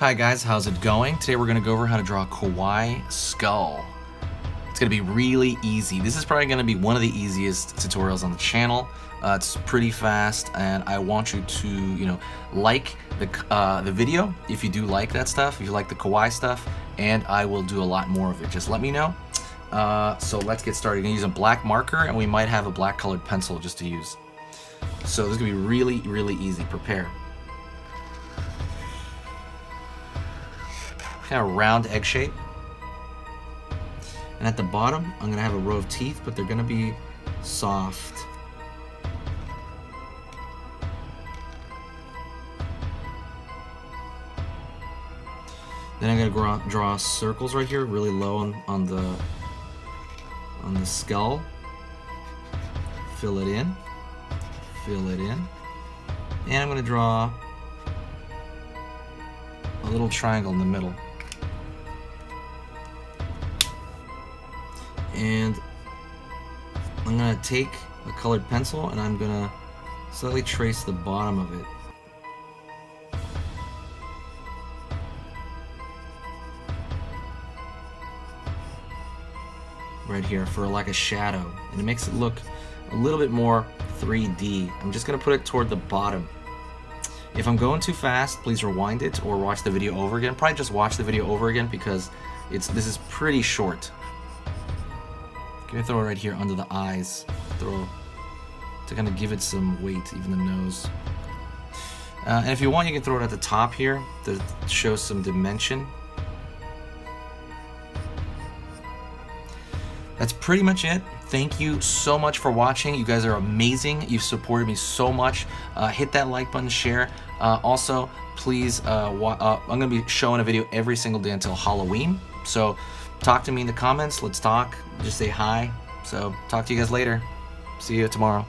Hi guys, how's it going? Today we're going to go over how to draw a kawaii skull. It's going to be really easy. This is probably going to be one of the easiest tutorials on the channel. It's pretty fast, and I want you to, like the video if you do like that stuff, if you like the kawaii stuff, and I will do a lot more of it. Just let me know. So let's get started. I'm going to use a black marker, and we might have a black colored pencil just to use. So this is going to be really, really easy. Prepare. Kind of round egg shape. And at the bottom, I'm going to have a row of teeth, but they're going to be soft. Then I'm going to draw circles right here, really low on the skull. Fill it in. Fill it in. And I'm going to draw a little triangle in the middle. And I'm going to take a colored pencil and I'm going to slightly trace the bottom of it. Right here for like a shadow. And it makes it look a little bit more 3D. I'm just going to put it toward the bottom. If I'm going too fast, please rewind it or watch the video over again. Probably just watch the video over again because this is pretty short. I'm going to throw it right here under the eyes. To kind of give it some weight, even the nose. And if you want, you can throw it at the top here to show some dimension. That's pretty much it. Thank you so much for watching. You guys are amazing. You've supported me so much. Hit that like button, share. Also, please, I'm going to be showing a video every single day until Halloween. So talk to me in the comments. Let's talk. Just say hi. So talk to you guys later. See you tomorrow.